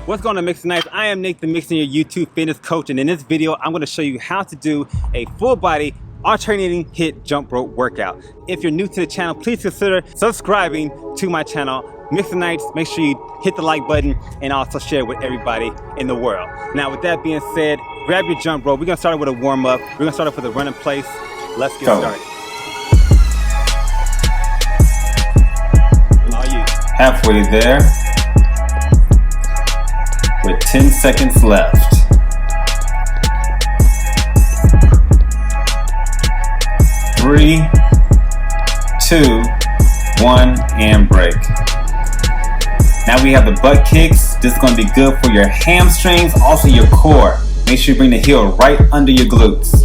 What's going on, Mixing Nights? I am Nick, the Mixing Your YouTube fitness coach, and in this video, I'm going to show you how to do a full body alternating HIIT jump rope workout. If you're new to the channel, please consider subscribing to my channel, Mixing Nights. Make sure you hit the like button and also share with everybody in the world. Now, with that being said, grab your jump rope. We're going to start with a warm up. We're going to start off with a run in place. Let's get started. All you. Halfway there. With 10 seconds left. 3, 2, 1, and break. Now we have the butt kicks. This is going to be good for your hamstrings, also your core. Make sure you bring the heel right under your glutes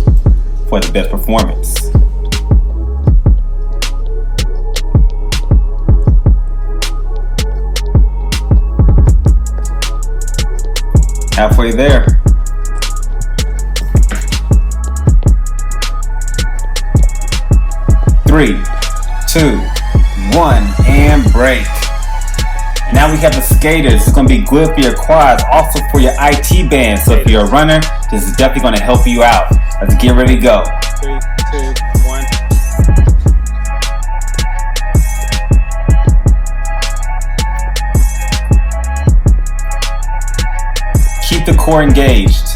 for the best performance. Halfway there. 3, 2, 1, and break. Now we have the skaters. It's going to be good for your quads, also for your IT band. So if you're a runner, this is definitely going to help you out. Let's get ready to go. 3, 2, 1. Keep the core engaged.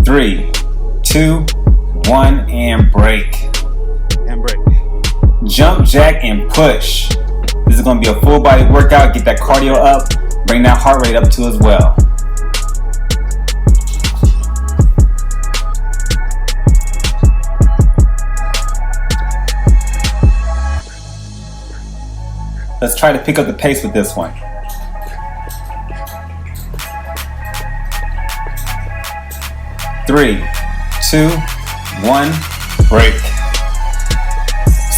Three, 2, 1, and break. And break. Jump, jack, and push. This is going to be a full body workout. Get that cardio up. Bring that heart rate up too as well. Let's try to pick up the pace with this one. 3, 2, 1, break.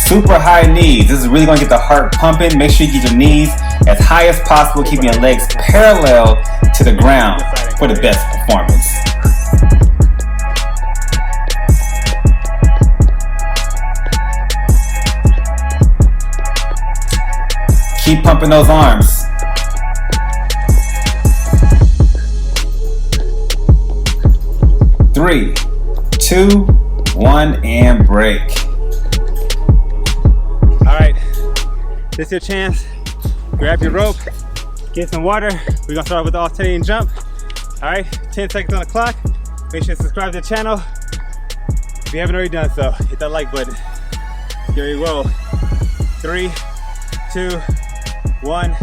Super high knees. This is really going to get the heart pumping. Make sure you get your knees as high as possible, keeping your legs parallel to the ground for the best performance. Keep pumping those arms. 3, 2, 1, and break. All right, this is your chance. Grab your rope, get some water. We're gonna start with the alternating jump. All right, 10 seconds on the clock. Make sure to subscribe to the channel. If you haven't already done so, hit that like button. Here you go. 3, 2, 1.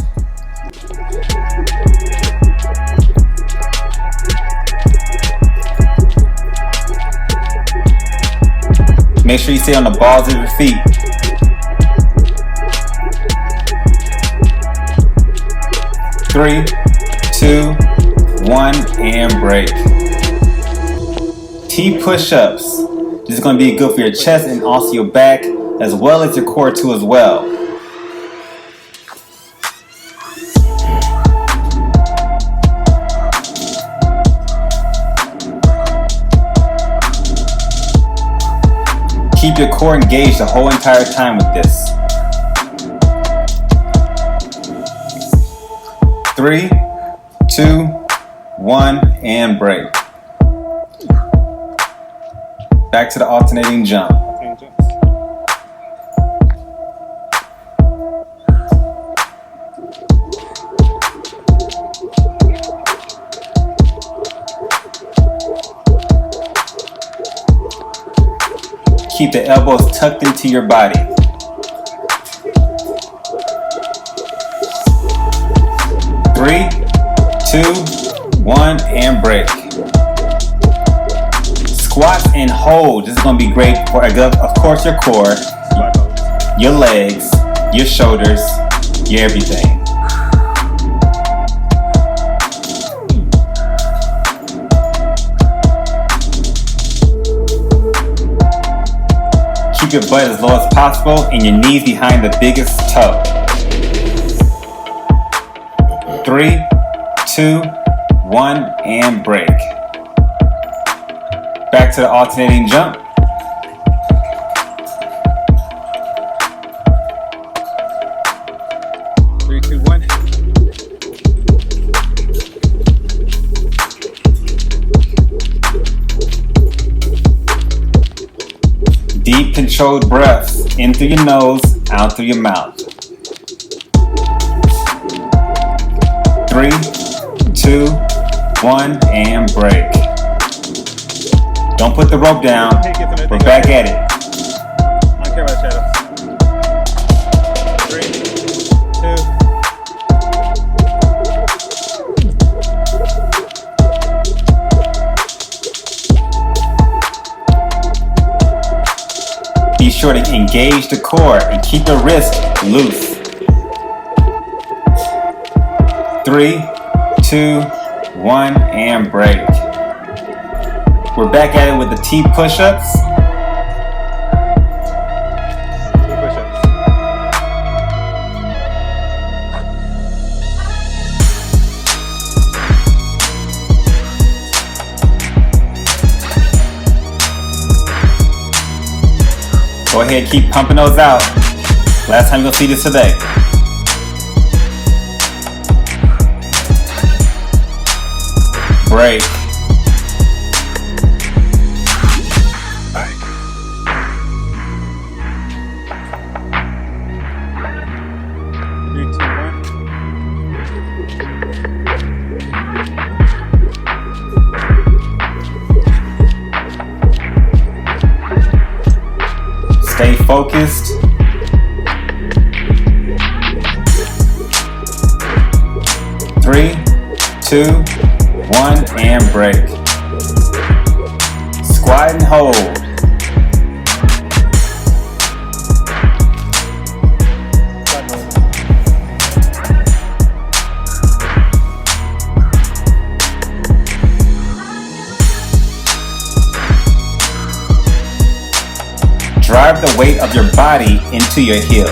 Make sure you stay on the balls of your feet. 3, 2, 1, and break. T push-ups. This is going to be good for your chest and also your back, as well as your core too as well. Keep your core engaged the whole entire time with this. 3, 2, 1, and break. Back to the alternating jump. Keep the elbows tucked into your body. 3, 2, 1, and break. Squats and hold. This is going to be great for, of course, your core, your legs, your shoulders, your everything. Keep your butt as low as possible and your knees behind the biggest toe. 3, 2, 1, and break. Back to the alternating jump. Deep, controlled breaths. In through your nose, out through your mouth. 3, 2, 1, and break. Don't put the rope down. We're back at it. I don't care about shadows. 3, 2. Be sure to engage the core and keep your wrist loose. 3, 2, 1, and break. We're back at it with the T push-ups. Go ahead, keep pumping those out. Last time you'll see this today. Break. Stay focused. 3, 2, 1, and break. Squat and hold. Drive the weight of your body into your heels.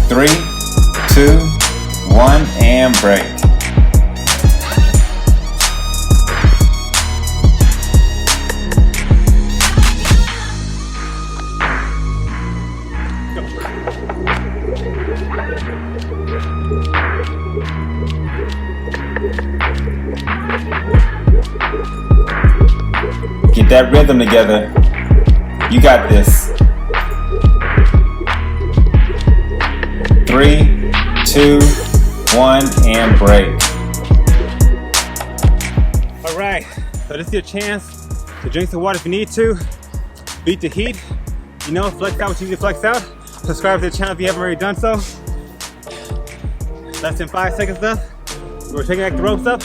3, 2, 1, and break. Get that rhythm together. You got this. 3, 2, 1, and break. All right, so this is your chance to drink some water if you need to. Beat the heat. You know, flex out what you need to flex out. Subscribe to the channel if you haven't already done so. Less than 5 seconds left. We're taking back the ropes up.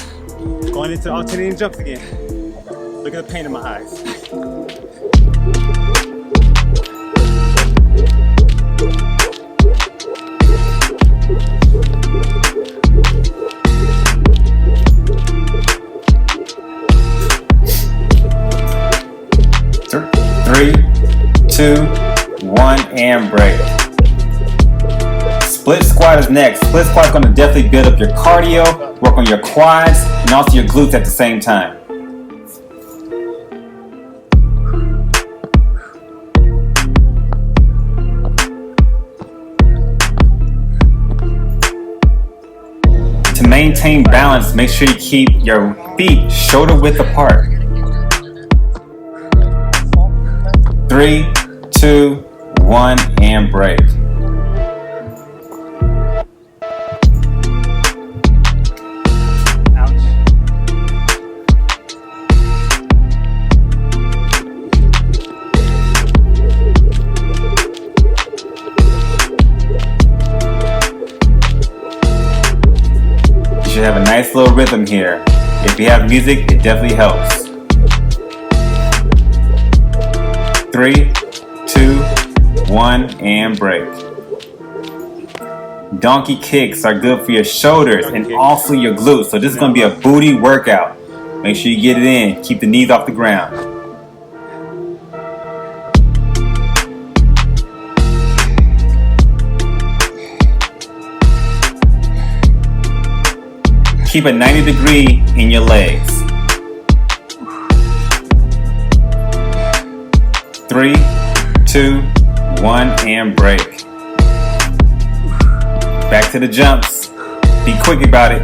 Going into alternating jumps again. Look at the pain in my eyes. Three, 2, 1, and break. Split squat is next. Split squat is going to definitely build up your cardio, work on your quads, and also your glutes at the same time. To maintain balance, make sure you keep your feet shoulder width apart. 3, 2, 1, and break. Ouch. You should have a nice little rhythm here. If you have music, it definitely helps. 3, 2, 1, and break. Donkey kicks are good for your shoulders and also your glutes. So this is going to be a booty workout. Make sure you get it in. Keep the knees off the ground. Keep a 90-degree in your legs. 3, 2, 1, and break. Back to the jumps. Be quick about it.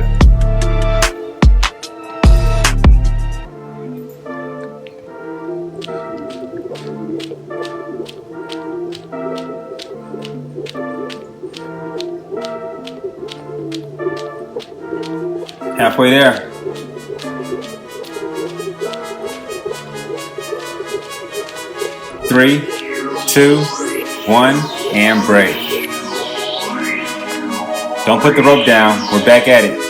Halfway there. Three, two, one, and break. Don't put the rope down. We're back at it.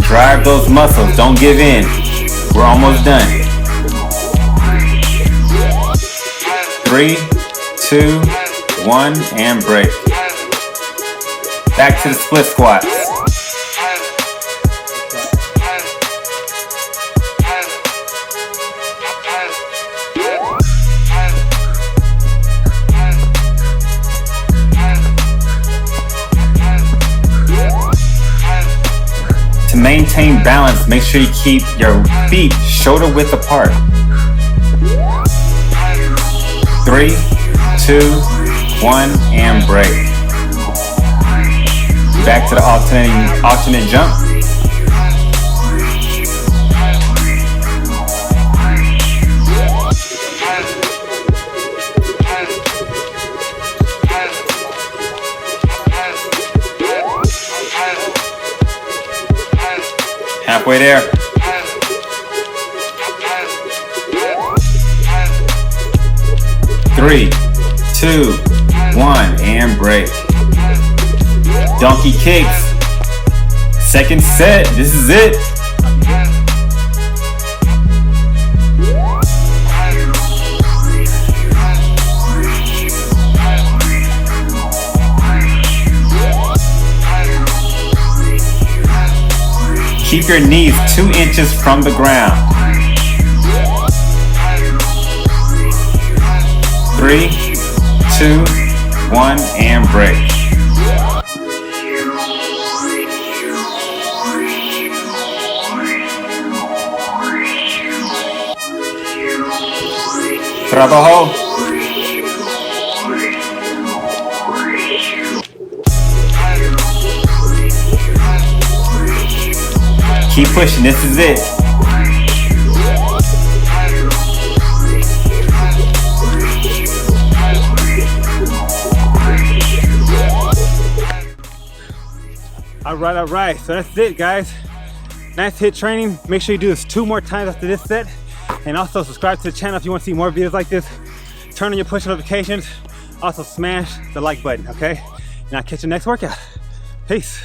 Drive those muscles. Don't give in. We're almost done. 3, 2, 1, and break. Back to the split squats. To maintain balance, make sure you keep your feet shoulder width apart. 3, 2, 1, and break. Back to the alternate jump. Halfway there. Three, 2, 1, and break. Donkey kicks. Second set. This is it. Keep your knees 2 inches from the ground. 3, 2, 1, and break. Trabajo. Keep pushing, this is it. All right, so that's it, guys. Nice HIIT training. Make sure you do this 2 more times after this set. And also subscribe to the channel if you want to see more videos like this. Turn on your push notifications. Also smash the like button, okay? And I'll catch you next workout. Peace.